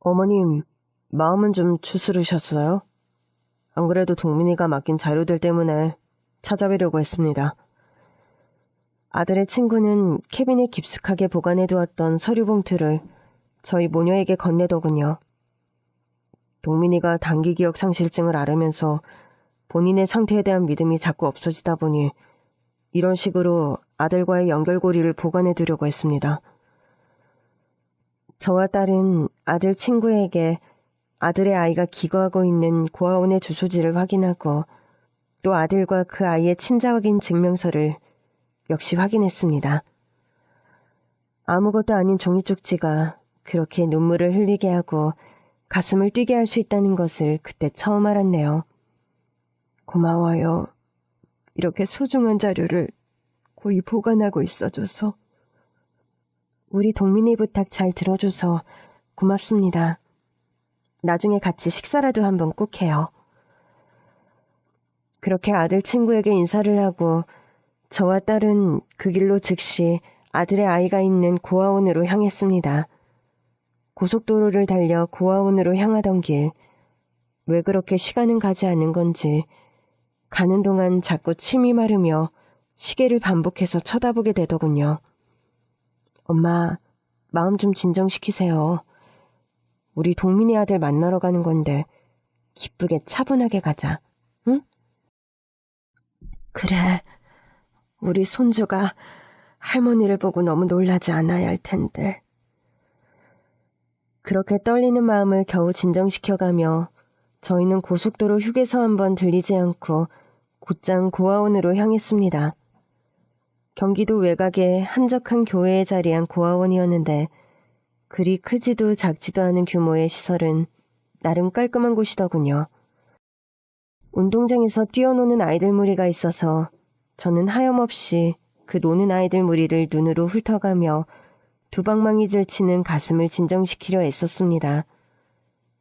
어머님, 마음은 좀 추스르셨어요? 안 그래도 동민이가 맡긴 자료들 때문에 찾아뵈려고 했습니다. 아들의 친구는 캐빈에 깊숙하게 보관해두었던 서류 봉투를 저희 모녀에게 건네더군요. 동민이가 단기 기억 상실증을 앓으면서 본인의 상태에 대한 믿음이 자꾸 없어지다 보니 이런 식으로 아들과의 연결고리를 보관해 두려고 했습니다. 저와 딸은 아들 친구에게 아들의 아이가 기거하고 있는 고아원의 주소지를 확인하고 또 아들과 그 아이의 친자 확인 증명서를 역시 확인했습니다. 아무것도 아닌 종이 쪽지가 그렇게 눈물을 흘리게 하고 가슴을 뛰게 할 수 있다는 것을 그때 처음 알았네요. 고마워요. 이렇게 소중한 자료를 고이 보관하고 있어줘서. 우리 동민이 부탁 잘 들어줘서 고맙습니다. 나중에 같이 식사라도 한번 꼭 해요. 그렇게 아들 친구에게 인사를 하고 저와 딸은 그 길로 즉시 아들의 아이가 있는 고아원으로 향했습니다. 고속도로를 달려 고아원으로 향하던 길, 왜 그렇게 시간은 가지 않는 건지 가는 동안 자꾸 침이 마르며 시계를 반복해서 쳐다보게 되더군요. 엄마, 마음 좀 진정시키세요. 우리 동민이 아들 만나러 가는 건데 기쁘게 차분하게 가자, 응? 그래, 우리 손주가 할머니를 보고 너무 놀라지 않아야 할 텐데. 그렇게 떨리는 마음을 겨우 진정시켜가며 저희는 고속도로 휴게소 한번 들리지 않고 곧장 고아원으로 향했습니다. 경기도 외곽의 한적한 교외에 자리한 고아원이었는데 그리 크지도 작지도 않은 규모의 시설은 나름 깔끔한 곳이더군요. 운동장에서 뛰어노는 아이들 무리가 있어서 저는 하염없이 그 노는 아이들 무리를 눈으로 훑어가며 두방망이 질치는 가슴을 진정시키려 애썼습니다.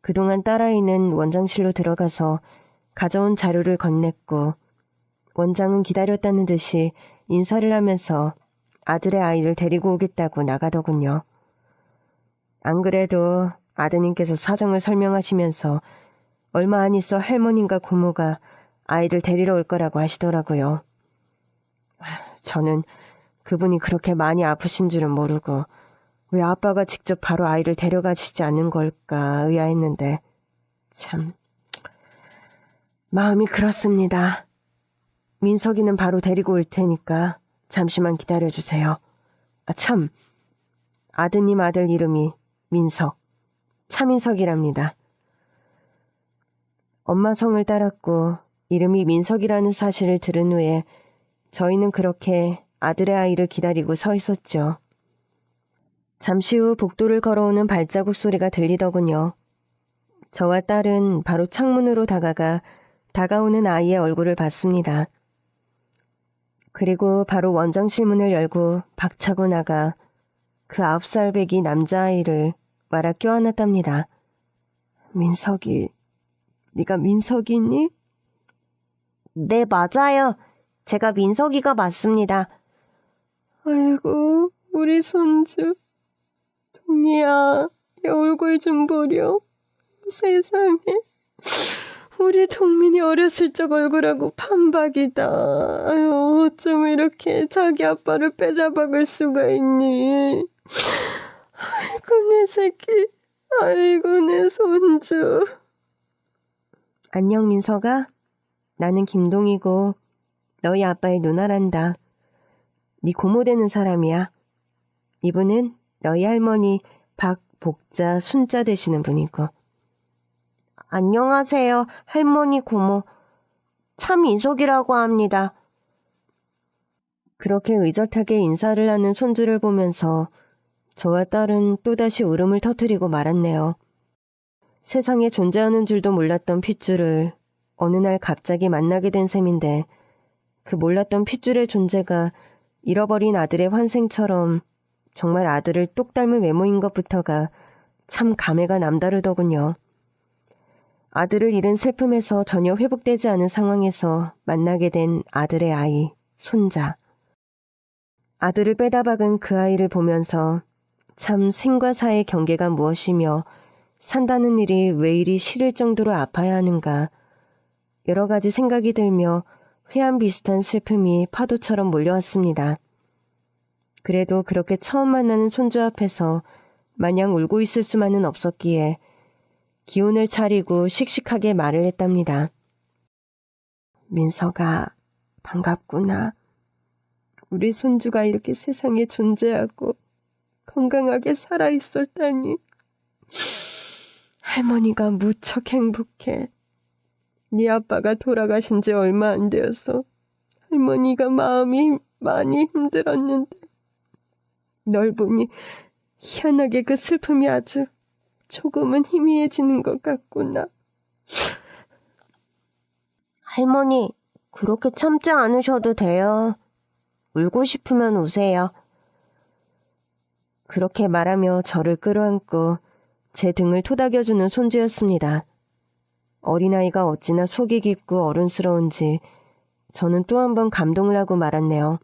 그동안 딸아이는 원장실로 들어가서 가져온 자료를 건넸고 원장은 기다렸다는 듯이 인사를 하면서 아들의 아이를 데리고 오겠다고 나가더군요. 안 그래도 아드님께서 사정을 설명하시면서 얼마 안 있어 할머님과 고모가 아이를 데리러 올 거라고 하시더라고요. 저는 그분이 그렇게 많이 아프신 줄은 모르고 왜 아빠가 직접 바로 아이를 데려가시지 않는 걸까 의아했는데 참 마음이 그렇습니다. 민석이는 바로 데리고 올 테니까 잠시만 기다려주세요. 아 참, 아드님 아들 이름이 민석, 차민석이랍니다. 엄마 성을 따랐고 이름이 민석이라는 사실을 들은 후에 저희는 그렇게 아들의 아이를 기다리고 서 있었죠. 잠시 후 복도를 걸어오는 발자국 소리가 들리더군요. 저와 딸은 바로 창문으로 다가오는 아이의 얼굴을 봤습니다. 그리고 바로 원장실 문을 열고 박차고 나가 그 9살 배기 남자아이를 말아 껴안았답니다. 민석이, 네가 민석이니? 네, 맞아요. 제가 민석이가 맞습니다. 아이고, 우리 손주. 동이야, 이 얼굴 좀 보렴. 세상에. 우리 동민이 어렸을 적 얼굴하고 판박이다. 아유, 어쩜 이렇게 자기 아빠를 빼잡아갈 수가 있니? 아이고, 내 새끼. 아이고, 내 손주. 안녕, 민석아. 나는 김동이고 너희 아빠의 누나란다. 네 고모 되는 사람이야. 이분은 너희 할머니 박복자 순자 되시는 분이고. 안녕하세요, 할머니 고모. 차민석이라고 합니다. 그렇게 의젓하게 인사를 하는 손주를 보면서 저와 딸은 또다시 울음을 터뜨리고 말았네요. 세상에 존재하는 줄도 몰랐던 핏줄을 어느 날 갑자기 만나게 된 셈인데 그 몰랐던 핏줄의 존재가 잃어버린 아들의 환생처럼 정말 아들을 똑 닮은 외모인 것부터가 참 감회가 남다르더군요. 아들을 잃은 슬픔에서 전혀 회복되지 않은 상황에서 만나게 된 아들의 아이, 손자. 아들을 빼다 박은 그 아이를 보면서 참 생과 사의 경계가 무엇이며 산다는 일이 왜 이리 싫을 정도로 아파야 하는가. 여러 가지 생각이 들며 회한 비슷한 슬픔이 파도처럼 몰려왔습니다. 그래도 그렇게 처음 만나는 손주 앞에서 마냥 울고 있을 수만은 없었기에 기운을 차리고 씩씩하게 말을 했답니다. 민서가 반갑구나. 우리 손주가 이렇게 세상에 존재하고 건강하게 살아있었다니. 할머니가 무척 행복해. 네 아빠가 돌아가신 지 얼마 안 되어서 할머니가 마음이 많이 힘들었는데 널 보니 희한하게 그 슬픔이 아주 조금은 희미해지는 것 같구나. 할머니, 그렇게 참지 않으셔도 돼요. 울고 싶으면 우세요. 그렇게 말하며 저를 끌어안고 제 등을 토닥여주는 손주였습니다. 어린아이가 어찌나 속이 깊고 어른스러운지 저는 또 한 번 감동을 하고 말았네요.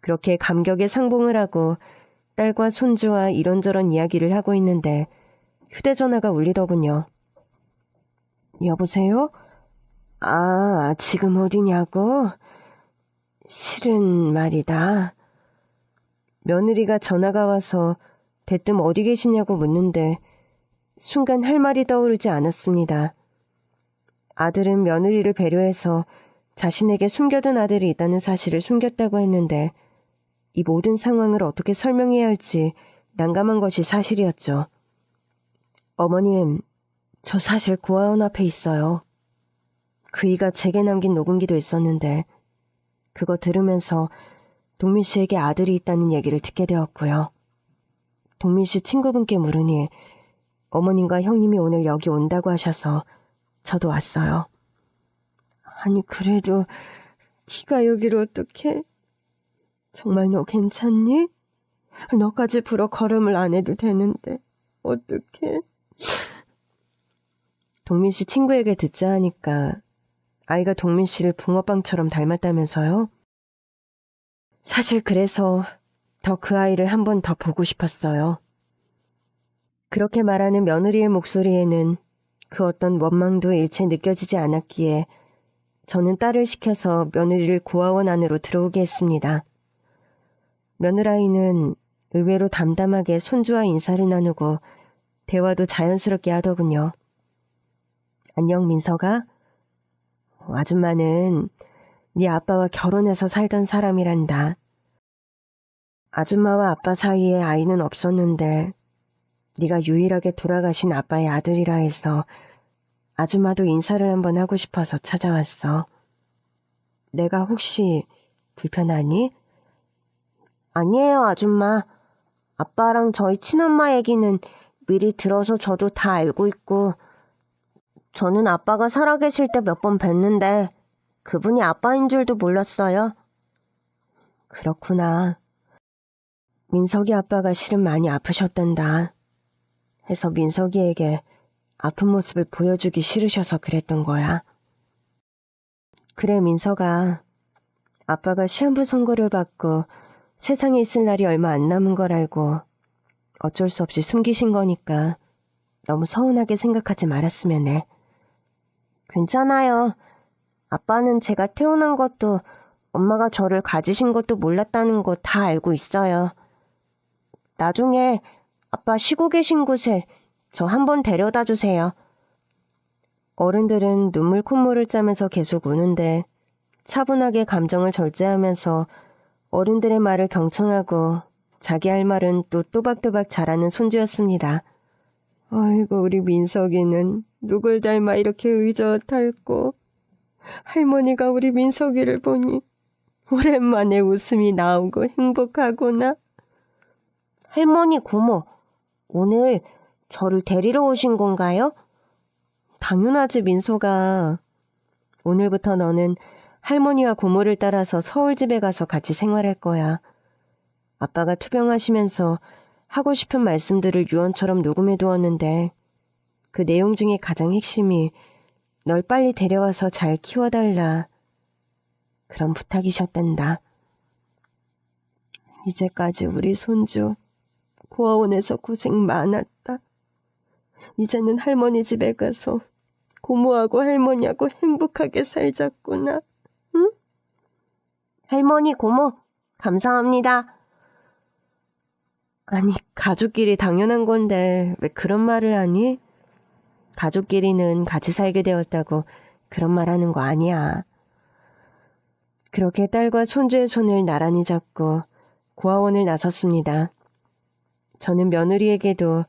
그렇게 감격에 상봉을 하고 딸과 손주와 이런저런 이야기를 하고 있는데 휴대전화가 울리더군요. 여보세요? 아, 지금 어디냐고? 실은 말이다. 며느리가 전화가 와서 대뜸 어디 계시냐고 묻는데 순간 할 말이 떠오르지 않았습니다. 아들은 며느리를 배려해서 자신에게 숨겨둔 아들이 있다는 사실을 숨겼다고 했는데 이 모든 상황을 어떻게 설명해야 할지 난감한 것이 사실이었죠. 어머님, 저 사실 고아원 앞에 있어요. 그이가 제게 남긴 녹음기도 있었는데 그거 들으면서 동민 씨에게 아들이 있다는 얘기를 듣게 되었고요. 동민 씨 친구분께 물으니 어머님과 형님이 오늘 여기 온다고 하셔서 저도 왔어요. 아니 그래도 네가 여기를 어떻게? 정말 너 괜찮니? 너까지 불어 걸음을 안 해도 되는데 어떡해? 동민 씨 친구에게 듣자 하니까 아이가 동민 씨를 붕어빵처럼 닮았다면서요? 사실 그래서 더 그 아이를 한 번 더 보고 싶었어요. 그렇게 말하는 며느리의 목소리에는 그 어떤 원망도 일체 느껴지지 않았기에 저는 딸을 시켜서 며느리를 고아원 안으로 들어오게 했습니다. 며느라이는 의외로 담담하게 손주와 인사를 나누고 대화도 자연스럽게 하더군요. 안녕 민서가? 아줌마는 네 아빠와 결혼해서 살던 사람이란다. 아줌마와 아빠 사이에 아이는 없었는데 네가 유일하게 돌아가신 아빠의 아들이라 해서 아줌마도 인사를 한번 하고 싶어서 찾아왔어. 내가 혹시 불편하니? 아니에요, 아줌마. 아빠랑 저희 친엄마 얘기는 미리 들어서 저도 다 알고 있고 저는 아빠가 살아계실 때 몇 번 뵀는데 그분이 아빠인 줄도 몰랐어요. 그렇구나. 민석이 아빠가 실은 많이 아프셨단다. 해서 민석이에게 아픈 모습을 보여주기 싫으셔서 그랬던 거야. 그래 민석아, 아빠가 시한부 선고를 받고 세상에 있을 날이 얼마 안 남은 걸 알고 어쩔 수 없이 숨기신 거니까 너무 서운하게 생각하지 말았으면 해. 괜찮아요. 아빠는 제가 태어난 것도 엄마가 저를 가지신 것도 몰랐다는 거 다 알고 있어요. 나중에 아빠 쉬고 계신 곳에 저 한번 데려다 주세요. 어른들은 눈물 콧물을 짜면서 계속 우는데 차분하게 감정을 절제하면서 어른들의 말을 경청하고 자기 할 말은 또 또박또박 잘하는 손주였습니다. 아이고 우리 민석이는 누굴 닮아 이렇게 의젓할고 할머니가 우리 민석이를 보니 오랜만에 웃음이 나오고 행복하구나. 할머니 고모, 오늘 저를 데리러 오신 건가요? 당연하지 민석아. 오늘부터 너는 할머니와 고모를 따라서 서울집에 가서 같이 생활할 거야. 아빠가 투병하시면서 하고 싶은 말씀들을 유언처럼 녹음해 두었는데 그 내용 중에 가장 핵심이 널 빨리 데려와서 잘 키워달라. 그런 부탁이셨단다. 이제까지 우리 손주 고아원에서 고생 많았다. 이제는 할머니 집에 가서 고모하고 할머니하고 행복하게 살자꾸나. 응? 할머니 고모, 감사합니다. 아니, 가족끼리 당연한 건데 왜 그런 말을 하니? 가족끼리는 같이 살게 되었다고 그런 말 하는 거 아니야. 그렇게 딸과 손주의 손을 나란히 잡고 고아원을 나섰습니다. 저는 며느리에게도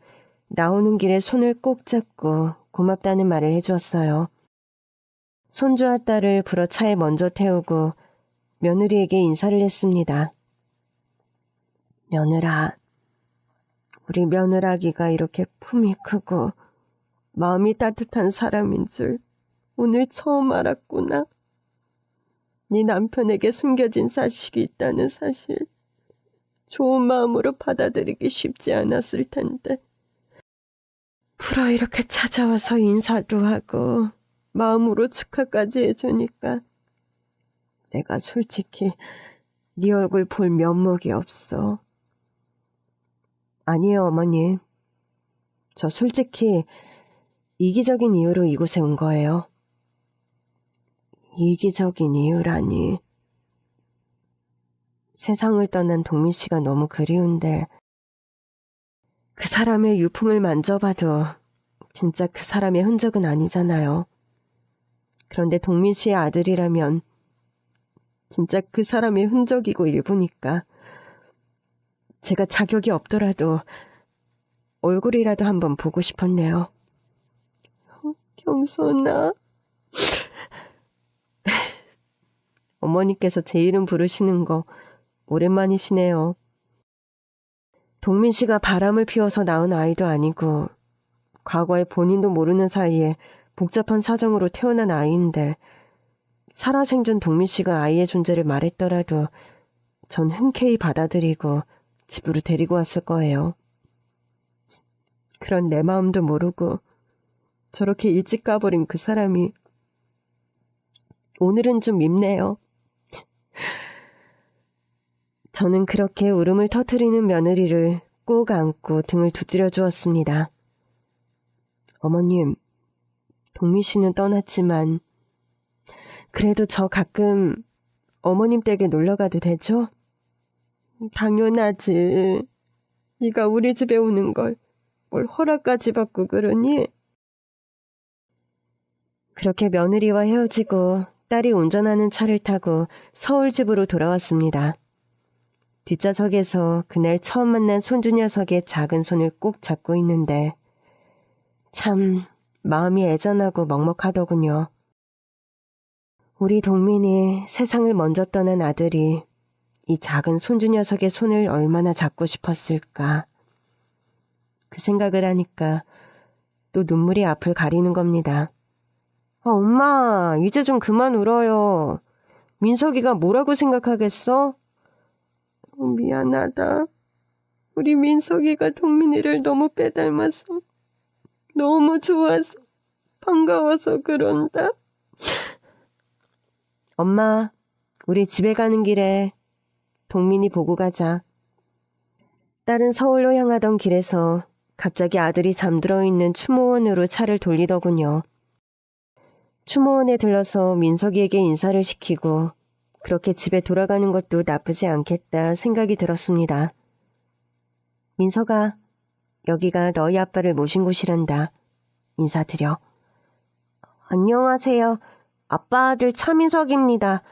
나오는 길에 손을 꼭 잡고 고맙다는 말을 해주었어요. 손주와 딸을 불어 차에 먼저 태우고 며느리에게 인사를 했습니다. 며느라, 우리 며느라기가 이렇게 품이 크고 마음이 따뜻한 사람인 줄 오늘 처음 알았구나. 네 남편에게 숨겨진 사실이 있다는 사실. 좋은 마음으로 받아들이기 쉽지 않았을 텐데. 불어 이렇게 찾아와서 인사도 하고 마음으로 축하까지 해주니까 내가 솔직히 네 얼굴 볼 면목이 없어. 아니에요, 어머님. 저 솔직히 이기적인 이유로 이곳에 온 거예요. 이기적인 이유라니. 세상을 떠난 동민 씨가 너무 그리운데 그 사람의 유품을 만져봐도 진짜 그 사람의 흔적은 아니잖아요. 그런데 동민 씨의 아들이라면 진짜 그 사람의 흔적이고 일부니까 제가 자격이 없더라도 얼굴이라도 한번 보고 싶었네요. 경선아. 어머니께서 제 이름 부르시는 거 오랜만이시네요. 동민 씨가 바람을 피워서 낳은 아이도 아니고 과거에 본인도 모르는 사이에 복잡한 사정으로 태어난 아이인데 살아생전 동민 씨가 아이의 존재를 말했더라도 전 흔쾌히 받아들이고 집으로 데리고 왔을 거예요. 그런 내 마음도 모르고 저렇게 일찍 가버린 그 사람이 오늘은 좀 밉네요. 저는 그렇게 울음을 터뜨리는 며느리를 꼭 안고 등을 두드려 주었습니다. 어머님, 동민 씨는 떠났지만 그래도 저 가끔 어머님 댁에 놀러가도 되죠? 당연하지. 네가 우리 집에 오는 걸 뭘 허락까지 받고 그러니? 그렇게 며느리와 헤어지고 딸이 운전하는 차를 타고 서울 집으로 돌아왔습니다. 뒷좌석에서 그날 처음 만난 손주 녀석의 작은 손을 꼭 잡고 있는데 참 마음이 애잔하고 먹먹하더군요. 우리 동민이 세상을 먼저 떠난 아들이 이 작은 손주 녀석의 손을 얼마나 잡고 싶었을까. 그 생각을 하니까 또 눈물이 앞을 가리는 겁니다. 엄마, 이제 좀 그만 울어요. 민석이가 뭐라고 생각하겠어? 미안하다. 우리 민석이가 동민이를 너무 빼닮아서 너무 좋아서 반가워서 그런다. 엄마, 우리 집에 가는 길에 동민이 보고 가자. 딸은 서울로 향하던 길에서 갑자기 아들이 잠들어 있는 추모원으로 차를 돌리더군요. 추모원에 들러서 민석이에게 인사를 시키고 그렇게 집에 돌아가는 것도 나쁘지 않겠다 생각이 들었습니다. 민석아, 여기가 너희 아빠를 모신 곳이란다. 인사드려. 안녕하세요. 아빠 아들 차민석입니다.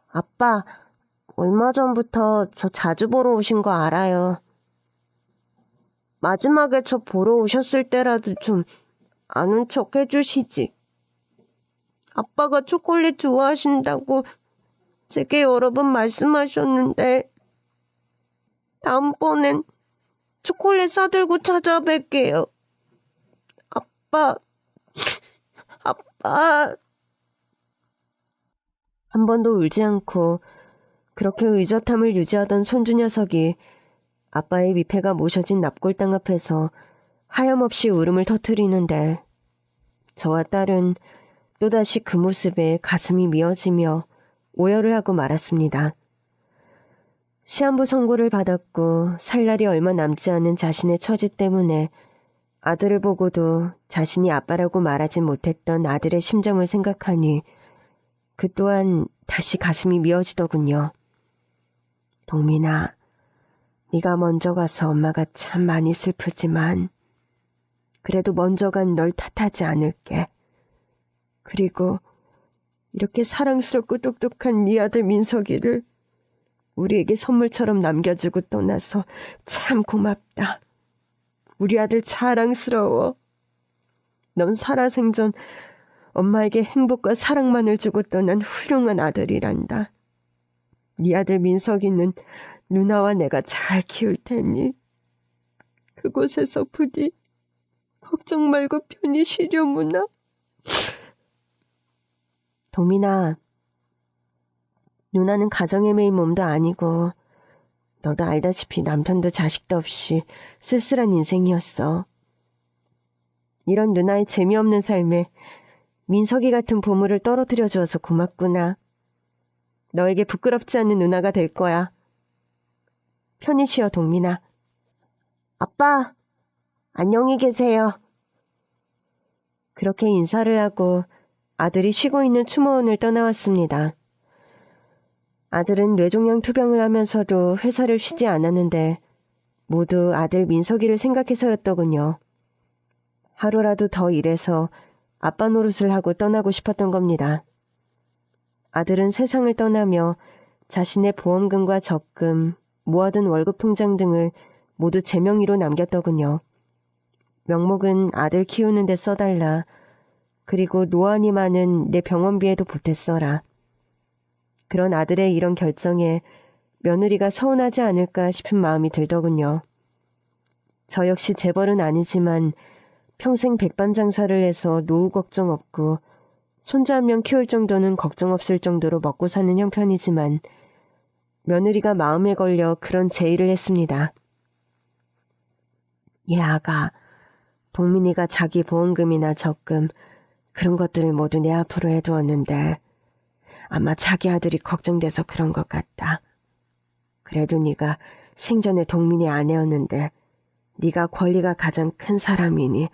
아빠, 얼마 전부터 저 자주 보러 오신 거 알아요. 마지막에 저 보러 오셨을 때라도 좀 아는 척 해주시지. 아빠가 초콜릿 좋아하신다고 제게 여러 번 말씀하셨는데 다음번엔 초콜릿 사들고 찾아뵐게요. 아빠. 한 번도 울지 않고 그렇게 의젓함을 유지하던 손주 녀석이 아빠의 위패가 모셔진 납골당 앞에서 하염없이 울음을 터뜨리는데 저와 딸은 또다시 그 모습에 가슴이 미어지며 오열을 하고 말았습니다. 시한부 선고를 받았고 살 날이 얼마 남지 않은 자신의 처지 때문에 아들을 보고도 자신이 아빠라고 말하진 못했던 아들의 심정을 생각하니 그 또한 다시 가슴이 미어지더군요. 동민아, 네가 먼저 가서 엄마가 참 많이 슬프지만 그래도 먼저 간 널 탓하지 않을게. 그리고 이렇게 사랑스럽고 똑똑한 네 아들 민석이를 우리에게 선물처럼 남겨주고 떠나서 참 고맙다. 우리 아들 자랑스러워. 넌 살아생전 엄마에게 행복과 사랑만을 주고 떠난 훌륭한 아들이란다. 네 아들 민석이는 누나와 내가 잘 키울 테니 그곳에서 부디 걱정 말고 편히 쉬려무나. 동민아, 누나는 가정에 매인 몸도 아니고 너도 알다시피 남편도 자식도 없이 쓸쓸한 인생이었어. 이런 누나의 재미없는 삶에 민석이 같은 보물을 떨어뜨려 주어서 고맙구나. 너에게 부끄럽지 않은 누나가 될 거야. 편히 쉬어, 동민아. 아빠, 안녕히 계세요. 그렇게 인사를 하고 아들이 쉬고 있는 추모원을 떠나왔습니다. 아들은 뇌종양 투병을 하면서도 회사를 쉬지 않았는데 모두 아들 민석이를 생각해서였더군요. 하루라도 더 일해서 아빠 노릇을 하고 떠나고 싶었던 겁니다. 아들은 세상을 떠나며 자신의 보험금과 적금, 모아둔 월급 통장 등을 모두 제 명의로 남겼더군요. 명목은 아들 키우는 데 써달라. 그리고 노안이 많은 내 병원비에도 보탰어라. 그런 아들의 이런 결정에 며느리가 서운하지 않을까 싶은 마음이 들더군요. 저 역시 재벌은 아니지만 평생 백반장사를 해서 노후 걱정 없고 손자 한 명 키울 정도는 걱정 없을 정도로 먹고 사는 형편이지만 며느리가 마음에 걸려 그런 제의를 했습니다. 얘 아가, 동민이가 자기 보험금이나 적금 그런 것들을 모두 내 앞으로 해두었는데 아마 자기 아들이 걱정돼서 그런 것 같다. 그래도 네가 생전에 동민이 아내였는데 네가 권리가 가장 큰 사람이니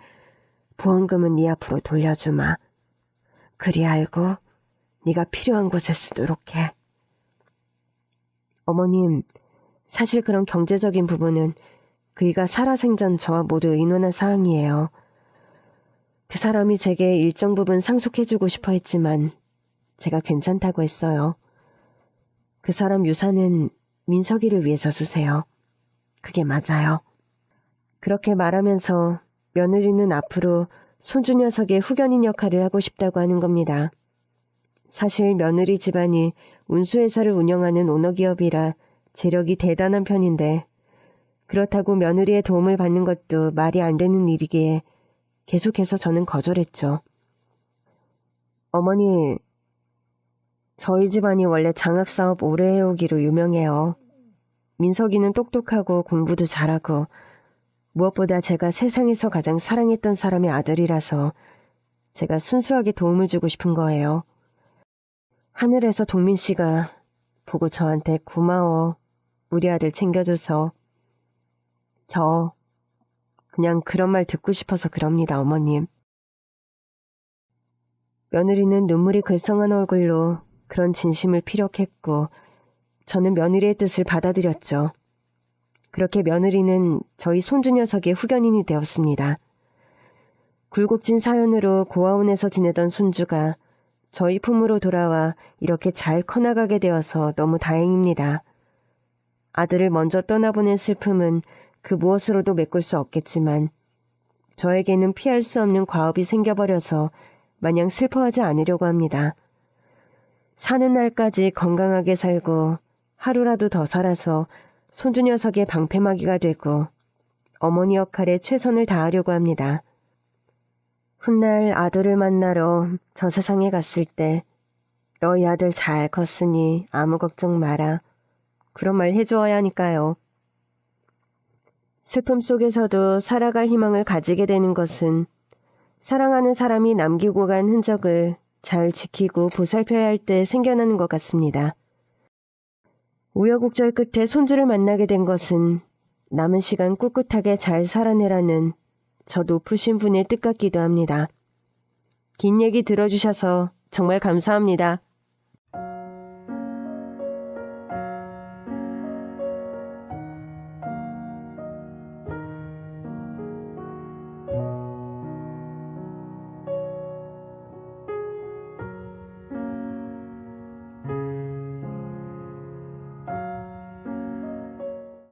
보험금은 네 앞으로 돌려주마. 그리 알고 네가 필요한 곳에 쓰도록 해. 어머님, 사실 그런 경제적인 부분은 그이가 살아생전 저와 모두 의논한 사항이에요. 그 사람이 제게 일정 부분 상속해주고 싶어 했지만 제가 괜찮다고 했어요. 그 사람 유산은 민석이를 위해서 쓰세요. 그게 맞아요. 그렇게 말하면서 며느리는 앞으로 손주 녀석의 후견인 역할을 하고 싶다고 하는 겁니다. 사실 며느리 집안이 운수회사를 운영하는 오너기업이라 재력이 대단한 편인데 그렇다고 며느리의 도움을 받는 것도 말이 안 되는 일이기에 계속해서 저는 거절했죠. 어머니, 저희 집안이 원래 장학사업 오래 해오기로 유명해요. 민석이는 똑똑하고 공부도 잘하고 무엇보다 제가 세상에서 가장 사랑했던 사람의 아들이라서 제가 순수하게 도움을 주고 싶은 거예요. 하늘에서 동민 씨가 보고 저한테 고마워, 우리 아들 챙겨줘서. 저 그냥 그런 말 듣고 싶어서 그럽니다, 어머님. 며느리는 눈물이 글썽한 얼굴로 그런 진심을 피력했고 저는 며느리의 뜻을 받아들였죠. 그렇게 며느리는 저희 손주 녀석의 후견인이 되었습니다. 굴곡진 사연으로 고아원에서 지내던 손주가 저희 품으로 돌아와 이렇게 잘 커나가게 되어서 너무 다행입니다. 아들을 먼저 떠나보낸 슬픔은 그 무엇으로도 메꿀 수 없겠지만 저에게는 피할 수 없는 과업이 생겨버려서 마냥 슬퍼하지 않으려고 합니다. 사는 날까지 건강하게 살고 하루라도 더 살아서 손주 녀석의 방패막이가 되고 어머니 역할에 최선을 다하려고 합니다. 훗날 아들을 만나러 저 세상에 갔을 때 너희 아들 잘 컸으니 아무 걱정 마라. 그런 말 해주어야 하니까요. 슬픔 속에서도 살아갈 희망을 가지게 되는 것은 사랑하는 사람이 남기고 간 흔적을 잘 지키고 보살펴야 할 때 생겨나는 것 같습니다. 우여곡절 끝에 손주를 만나게 된 것은 남은 시간 꿋꿋하게 잘 살아내라는 저 높으신 분의 뜻 같기도 합니다. 긴 얘기 들어주셔서 정말 감사합니다.